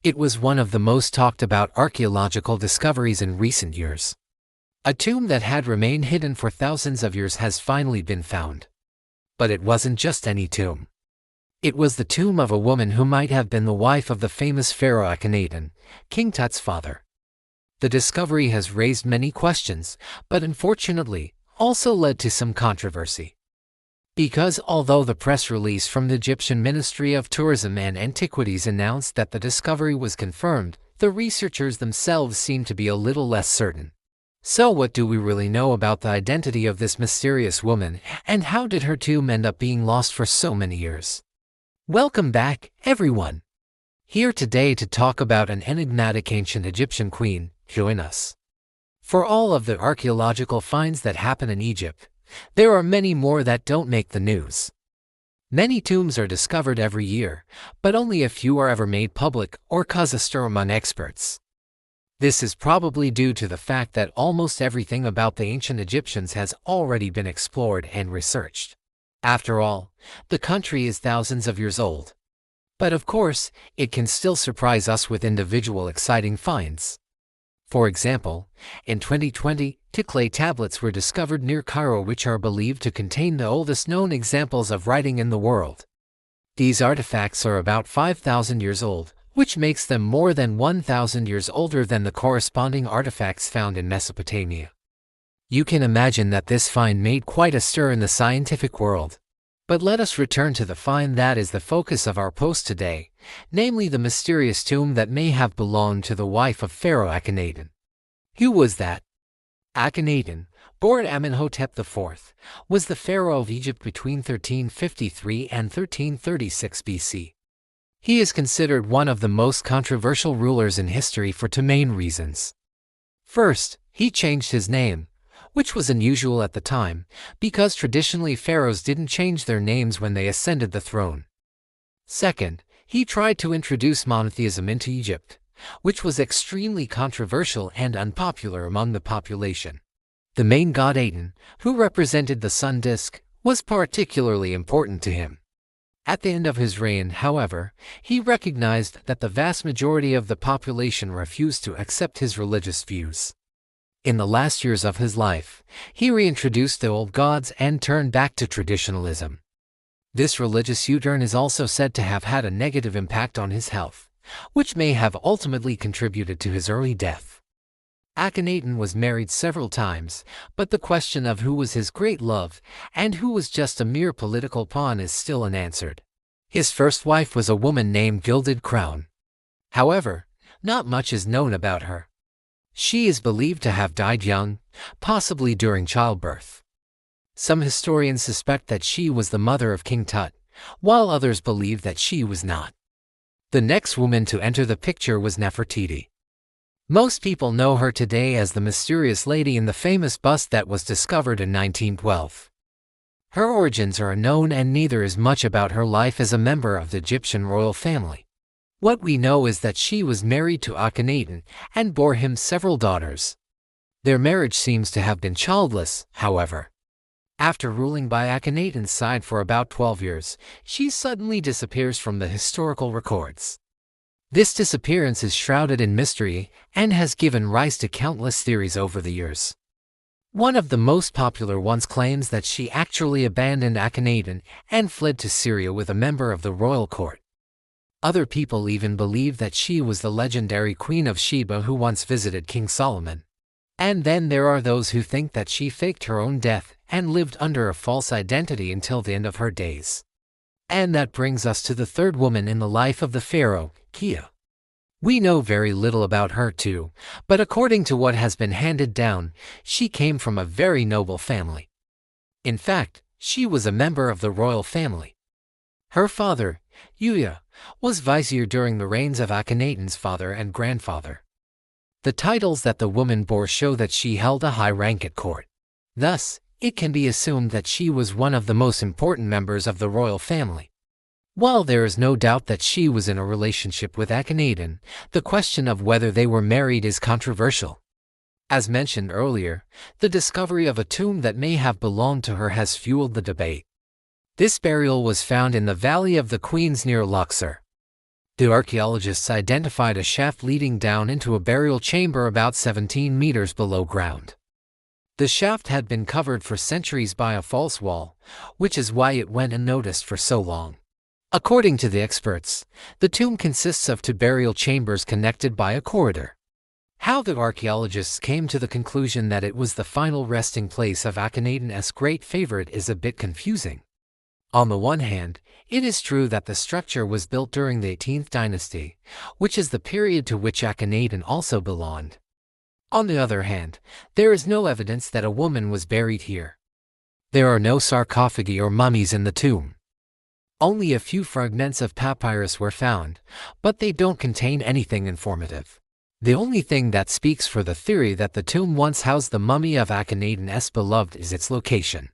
It was one of the most talked about archaeological discoveries in recent years. A tomb that had remained hidden for thousands of years has finally been found. But it wasn't just any tomb. It was the tomb of a woman who might have been the wife of the famous Pharaoh Akhenaten, King Tut's father. The discovery has raised many questions, but unfortunately, also led to some controversy. Because although the press release from the Egyptian Ministry of Tourism and Antiquities announced that the discovery was confirmed, the researchers themselves seemed to be a little less certain. So what do we really know about the identity of this mysterious woman, and how did her tomb end up being lost for so many years? Welcome back, everyone! Here today to talk about an enigmatic ancient Egyptian queen. Join us. For all of the archaeological finds that happen in Egypt, there are many more that don't make the news. Many tombs are discovered every year, but only a few are ever made public or cause a stir among experts. This is probably due to the fact that almost everything about the ancient Egyptians has already been explored and researched. After all, the country is thousands of years old. But of course, it can still surprise us with individual exciting finds. For example, in 2020, two clay tablets were discovered near Cairo which are believed to contain the oldest known examples of writing in the world. These artifacts are about 5,000 years old, which makes them more than 1,000 years older than the corresponding artifacts found in Mesopotamia. You can imagine that this find made quite a stir in the scientific world. But let us return to the find that is the focus of our post today, namely the mysterious tomb that may have belonged to the wife of Pharaoh Akhenaten. Who was that? Akhenaten, born Amenhotep IV, was the pharaoh of Egypt between 1353 and 1336 BC. He is considered one of the most controversial rulers in history for two main reasons. First, he changed his name, which was unusual at the time, because traditionally pharaohs didn't change their names when they ascended the throne. Second, he tried to introduce monotheism into Egypt, which was extremely controversial and unpopular among the population. The main god Aten, who represented the sun disk, was particularly important to him. At the end of his reign, however, he recognized that the vast majority of the population refused to accept his religious views. In the last years of his life, he reintroduced the old gods and turned back to traditionalism. This religious U-turn is also said to have had a negative impact on his health, which may have ultimately contributed to his early death. Akhenaten was married several times, but the question of who was his great love and who was just a mere political pawn is still unanswered. His first wife was a woman named Gilded Crown. However, not much is known about her. She is believed to have died young, possibly during childbirth. Some historians suspect that she was the mother of King Tut, while others believe that she was not. The next woman to enter the picture was Nefertiti. Most people know her today as the mysterious lady in the famous bust that was discovered in 1912. Her origins are unknown and neither is much about her life as a member of the Egyptian royal family. What we know is that she was married to Akhenaten and bore him several daughters. Their marriage seems to have been childless, however. After ruling by Akhenaten's side for about 12 years, she suddenly disappears from the historical records. This disappearance is shrouded in mystery and has given rise to countless theories over the years. One of the most popular ones claims that she actually abandoned Akhenaten and fled to Syria with a member of the royal court. Other people even believe that she was the legendary Queen of Sheba who once visited King Solomon. And then there are those who think that she faked her own death and lived under a false identity until the end of her days. And that brings us to the third woman in the life of the pharaoh, Kia. We know very little about her too, but according to what has been handed down, she came from a very noble family. In fact, she was a member of the royal family. Her father, Uya, was vizier during the reigns of Akhenaten's father and grandfather. The titles that the woman bore show that she held a high rank at court. Thus, it can be assumed that she was one of the most important members of the royal family. While there is no doubt that she was in a relationship with Akhenaten, the question of whether they were married is controversial. As mentioned earlier, the discovery of a tomb that may have belonged to her has fueled the debate. This burial was found in the Valley of the Queens near Luxor. The archaeologists identified a shaft leading down into a burial chamber about 17 meters below ground. The shaft had been covered for centuries by a false wall, which is why it went unnoticed for so long. According to the experts, the tomb consists of two burial chambers connected by a corridor. How the archaeologists came to the conclusion that it was the final resting place of Akhenaten's great favorite is a bit confusing. On the one hand, it is true that the structure was built during the 18th dynasty, which is the period to which Akhenaten also belonged. On the other hand, there is no evidence that a woman was buried here. There are no sarcophagi or mummies in the tomb. Only a few fragments of papyrus were found, but they don't contain anything informative. The only thing that speaks for the theory that the tomb once housed the mummy of Akhenaten's beloved is its location.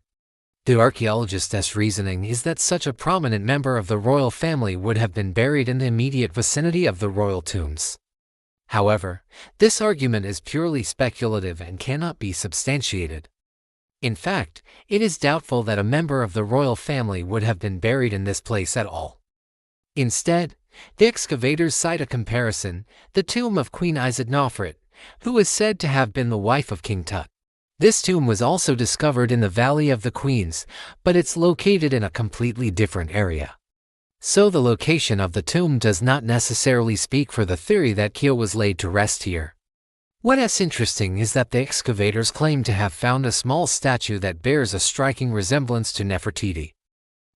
The archaeologist's reasoning is that such a prominent member of the royal family would have been buried in the immediate vicinity of the royal tombs. However, this argument is purely speculative and cannot be substantiated. In fact, it is doubtful that a member of the royal family would have been buried in this place at all. Instead, the excavators cite a comparison, the tomb of Queen Isetnofret, who is said to have been the wife of King Tut. This tomb was also discovered in the Valley of the Queens, but it's located in a completely different area. So the location of the tomb does not necessarily speak for the theory that Keo was laid to rest here. What is interesting is that the excavators claim to have found a small statue that bears a striking resemblance to Nefertiti.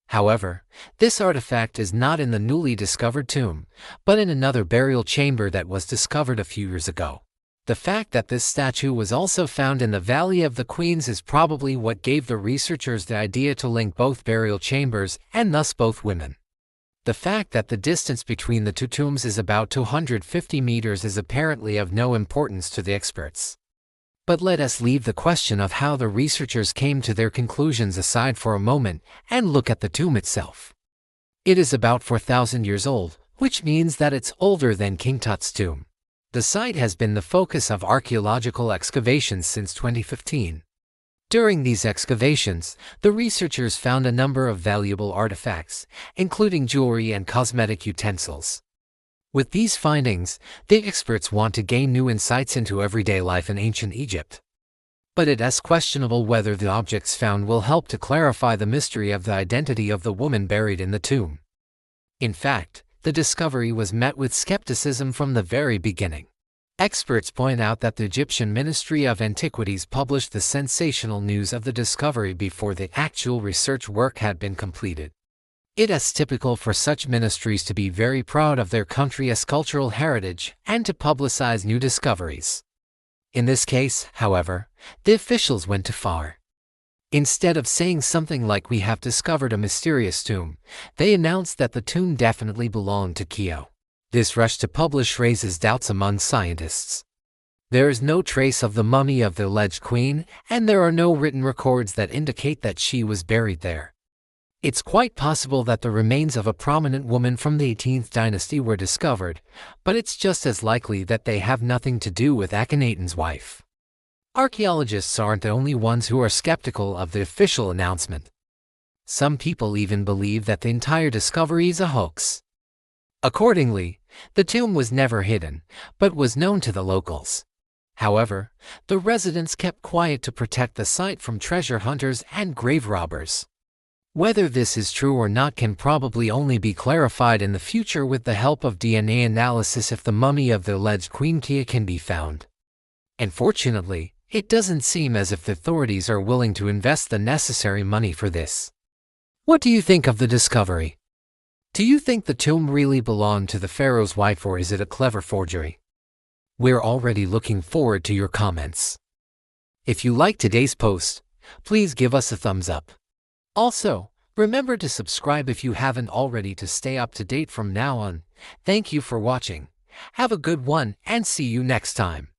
However, this artifact is not in the newly discovered tomb, but in another burial chamber that was discovered a few years ago. The fact that this statue was also found in the Valley of the Queens is probably what gave the researchers the idea to link both burial chambers and thus both women. The fact that the distance between the two tombs is about 250 meters is apparently of no importance to the experts. But let us leave the question of how the researchers came to their conclusions aside for a moment and look at the tomb itself. It is about 4,000 years old, which means that it's older than King Tut's tomb. The site has been the focus of archaeological excavations since 2015. During these excavations, the researchers found a number of valuable artifacts, including jewelry and cosmetic utensils. With these findings, the experts want to gain new insights into everyday life in ancient Egypt. But it is questionable whether the objects found will help to clarify the mystery of the identity of the woman buried in the tomb. In fact, the discovery was met with skepticism from the very beginning. Experts point out that the Egyptian Ministry of Antiquities published the sensational news of the discovery before the actual research work had been completed. It is typical for such ministries to be very proud of their country's cultural heritage and to publicize new discoveries. In this case, however, the officials went too far. Instead of saying something like "we have discovered a mysterious tomb," they announced that the tomb definitely belonged to Keo. This rush to publish raises doubts among scientists. There is no trace of the mummy of the alleged queen, and there are no written records that indicate that she was buried there. It's quite possible that the remains of a prominent woman from the 18th dynasty were discovered, but it's just as likely that they have nothing to do with Akhenaten's wife. Archaeologists aren't the only ones who are skeptical of the official announcement. Some people even believe that the entire discovery is a hoax. Accordingly, the tomb was never hidden, but was known to the locals. However, the residents kept quiet to protect the site from treasure hunters and grave robbers. Whether this is true or not can probably only be clarified in the future with the help of DNA analysis if the mummy of the alleged Queen Keo can be found. Unfortunately, it doesn't seem as if the authorities are willing to invest the necessary money for this. What do you think of the discovery? Do you think the tomb really belonged to the pharaoh's wife, or is it a clever forgery? We're already looking forward to your comments. If you liked today's post, please give us a thumbs up. Also, remember to subscribe if you haven't already to stay up to date from now on. Thank you for watching. Have a good one and see you next time.